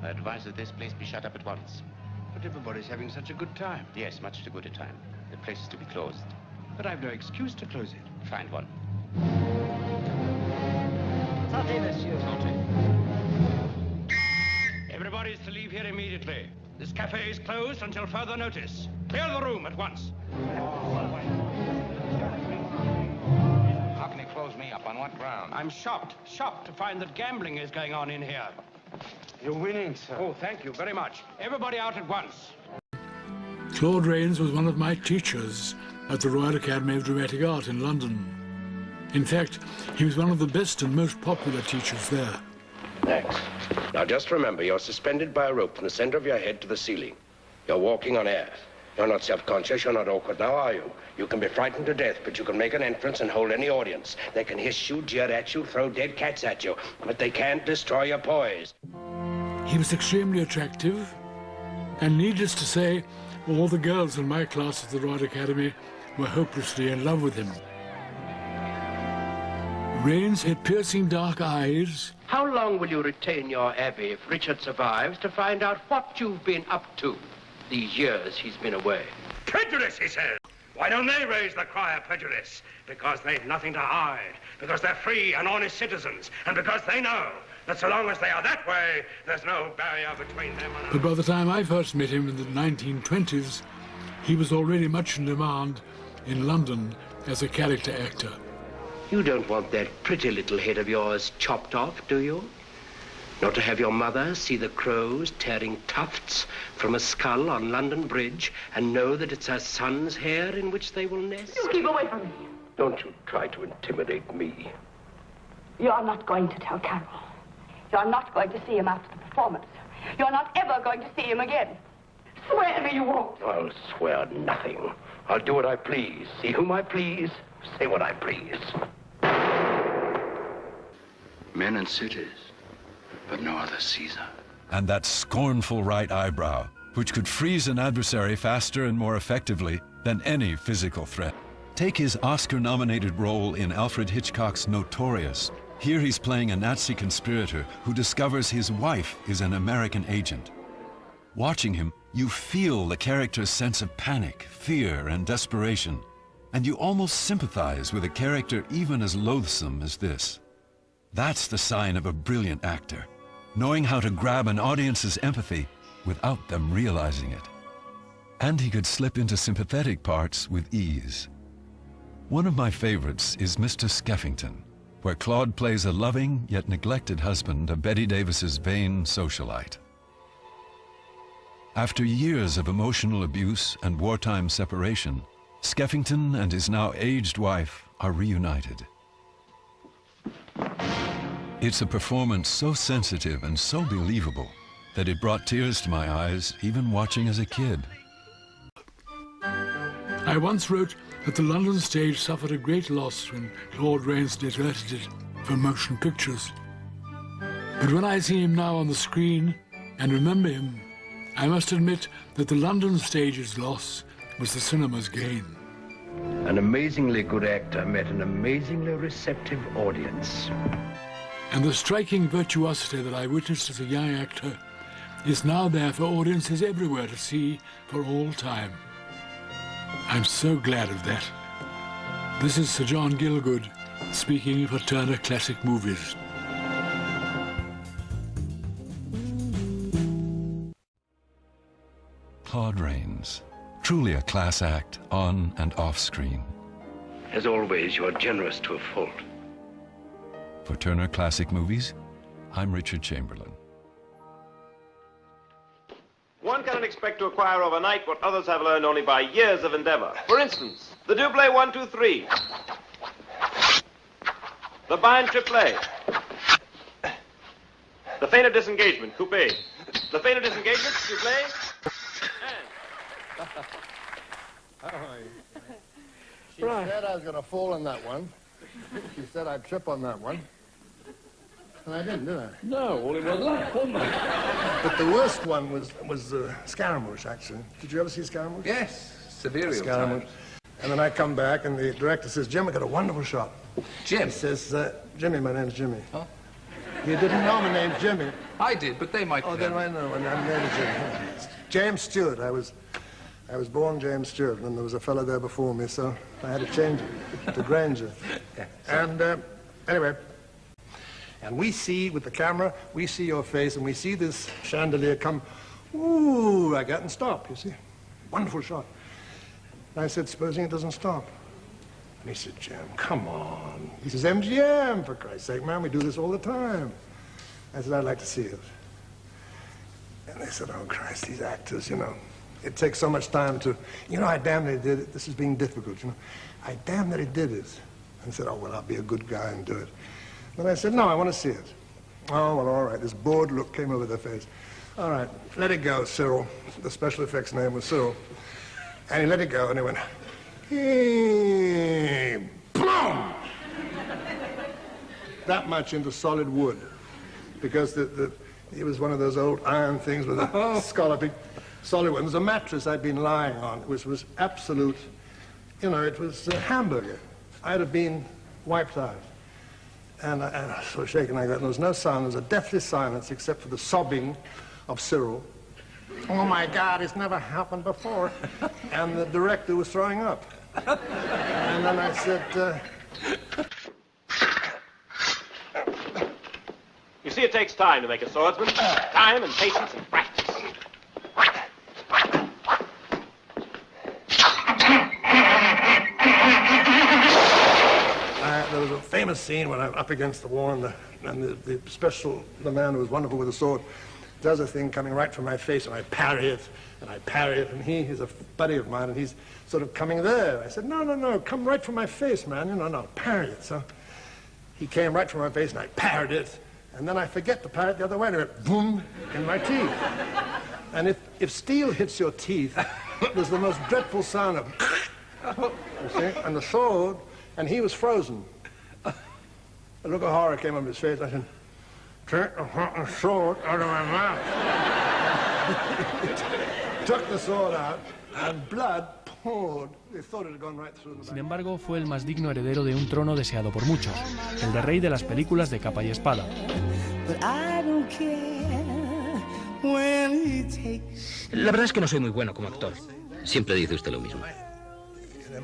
I advise that this place be shut up at once. But everybody's having such a good time. Yes, much too good a time. The place is to be closed. But I've no excuse to close it. Find one. Sortez, monsieur. Everybody's to leave here immediately. This cafe is closed until further notice. Clear the room at once. How can he close me up? On what ground? I'm shocked to find that gambling is going on in here. You're winning, sir. Oh, thank you very much. Everybody out at once. Claude Rains was one of my teachers at the Royal Academy of Dramatic Art in London. In fact, he was one of the best and most popular teachers there. Thanks. Now just remember, you're suspended by a rope from the center of your head to the ceiling. You're walking on air. You're not self-conscious, you're not awkward now, are you? You can be frightened to death, but you can make an entrance and hold any audience. They can hiss you, jeer at you, throw dead cats at you, but they can't destroy your poise. He was extremely attractive, and needless to say, all the girls in my class at the Royal Academy were hopelessly in love with him. Rains had piercing dark eyes. How long will you retain your abbey if Richard survives to find out what you've been up to these years he's been away? Prejudice, he says. Why don't they raise the cry of prejudice? Because they've nothing to hide. Because they're free and honest citizens. And because they know that so long as they are that way, there's no barrier between them and us. But by the time I first met him in the 1920s, he was already much in demand in London as a character actor. You don't want that pretty little head of yours chopped off, do you? Not to have your mother see the crows tearing tufts from a skull on London Bridge and know that it's her son's hair in which they will nest? You keep away from me. Don't you try to intimidate me. You're not going to tell Carol. You're not going to see him after the performance. You're not ever going to see him again. Swear to me you won't. I'll swear nothing. I'll do what I please, see whom I please, say what I please. Men and cities, but no other Caesar. And that scornful right eyebrow, which could freeze an adversary faster and more effectively than any physical threat. Take his Oscar-nominated role in Alfred Hitchcock's Notorious. Here he's playing a Nazi conspirator who discovers his wife is an American agent. Watching him, you feel the character's sense of panic, fear, and desperation. And you almost sympathize with a character even as loathsome as this. That's the sign of a brilliant actor, knowing how to grab an audience's empathy without them realizing it. And he could slip into sympathetic parts with ease. One of my favorites is Mr. Skeffington, where Claude plays a loving yet neglected husband of Bette Davis's vain socialite. After years of emotional abuse and wartime separation, Skeffington and his now aged wife are reunited. It's a performance so sensitive and so believable that it brought tears to my eyes even watching as a kid. I once wrote that the London stage suffered a great loss when Claude Rains deserted it for motion pictures. But when I see him now on the screen and remember him, I must admit that the London stage's loss was the cinema's gain. An amazingly good actor met an amazingly receptive audience. And the striking virtuosity that I witnessed as a young actor is now there for audiences everywhere to see for all time. I'm so glad of that. This is Sir John Gielgud speaking for Turner Classic Movies. Claude Rains, truly a class act on and off screen. As always, you're generous to a fault. For Turner Classic Movies, I'm Richard Chamberlain. One cannot expect to acquire overnight what others have learned only by years of endeavor. For instance, the double 1, 2, 3. The bind triplet. The feint of disengagement, coupé. The feint of disengagement, triplet. She said I was going to fall in that one. She said I'd trip on that one. And I didn't, did I? No, well, it was luck, wasn't it? But the worst one was Scaramouche, actually. Did you ever see Scaramouche? Yes, severely. Scaramouche. And then I come back, and the director says, Jim, I got a wonderful shot. Jim? He says, Jimmy, my name's Jimmy. Huh? You didn't know my name's Jimmy. I did, but they might. Oh, then I know. And I'm named Jimmy. James Stewart. I was born James Stewart, and there was a fellow there before me, so I had to change it to Granger. And anyway, and we see with the camera, we see your face, and we see this chandelier come. Ooh, like that and stop. You see, wonderful shot. And I said, supposing it doesn't stop. And he said, Jim, come on. He says, MGM, for Christ's sake, man, we do this all the time. I said, I'd like to see it. And they said, oh, Christ, these actors, you know, it takes so much time to, you know, I damn that he did it. This is being difficult, you know. I damn that he did it. And he said, oh, well, I'll be a good guy and do it. But I said, no, I want to see it. Oh, well, all right. This bored look came over their face. All right, let it go, Cyril. The special effects name was Cyril. And he let it go, and he went, hey, boom! That much into solid wood. Because it was one of those old iron things with a scalloping solid wood. It was a mattress I'd been lying on, which was absolute, you know, it was a hamburger. I'd have been wiped out. And I was so shaken like that. There was no sound. There was a deathly silence except for the sobbing of Cyril. Oh, my God, it's never happened before. And the director was throwing up. And then I said, You see, it takes time to make a swordsman. Time and patience and practice. There was a famous scene when I'm up against the wall, and the man who was wonderful with the sword does a thing coming right for my face, and I parry it, and he is a buddy of mine, and he's sort of coming there. I said, no, come right for my face, man, you know, no, parry it. So he came right for my face, and I parried it, and then I forget to parry it the other way, and it went boom in my teeth. And if steel hits your teeth, there's the most dreadful sound of, you see, and the sword, and he was frozen. A look of horror came on his face. I said, take the fucking sword out of my mouth. Took the sword out, and blood poured. They thought it had gone right through the back. Sin embargo, fue el más digno heredero de un trono deseado por muchos, el de rey de las películas de capa y espada. La verdad es que no soy muy bueno como actor. Siempre dice usted lo mismo.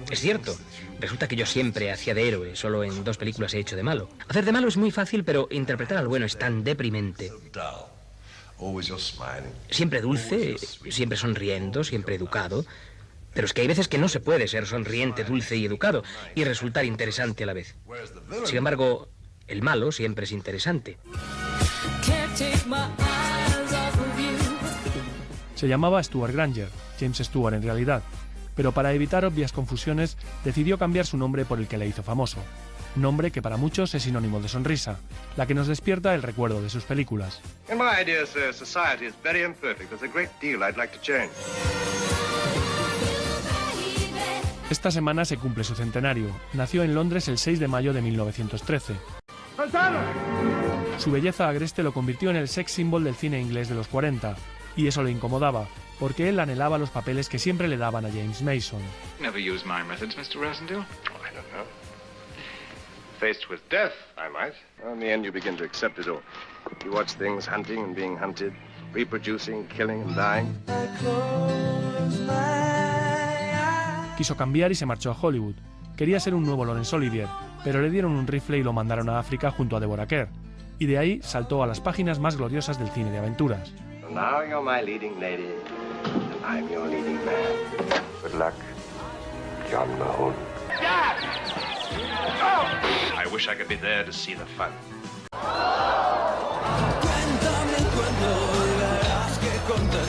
Es cierto. Resulta que yo siempre hacía de héroe, solo en 2 películas he hecho de malo. Hacer de malo es muy fácil, pero interpretar al bueno es tan deprimente. Siempre dulce, siempre sonriendo, siempre educado. Pero es que hay veces que no se puede ser sonriente, dulce y educado y resultar interesante a la vez. Sin embargo, el malo siempre es interesante. Se llamaba Stewart Granger, James Stewart en realidad, pero para evitar obvias confusiones decidió cambiar su nombre por el que le hizo famoso. Nombre que para muchos es sinónimo de sonrisa, la que nos despierta el recuerdo de sus películas. In my idea, sir, society is very imperfect. There's a great deal I'd like to change. Esta semana se cumple su centenario. Nació en Londres el 6 de mayo de 1913. Su belleza agreste lo convirtió en el sex symbol del cine inglés de los 40, y eso le incomodaba, porque él anhelaba los papeles que siempre le daban a James Mason. Never use my methods, Mr. Rasendale. Oh, I don't know. Faced with death, I might. Well, in the end, you begin to accept it all. You watch things hunting and being hunted, reproducing, killing and dying. Quiso cambiar y se marchó a Hollywood. Quería ser un nuevo Laurence Olivier, pero le dieron un rifle y lo mandaron a África junto a Deborah Kerr. Y de ahí saltó a las páginas más gloriosas del cine de aventuras. Now you're my leading lady, and I'm your leading man. Good luck, John Mahone. I wish I could be there to see the fun. Cuéntame cuando verás que contaré.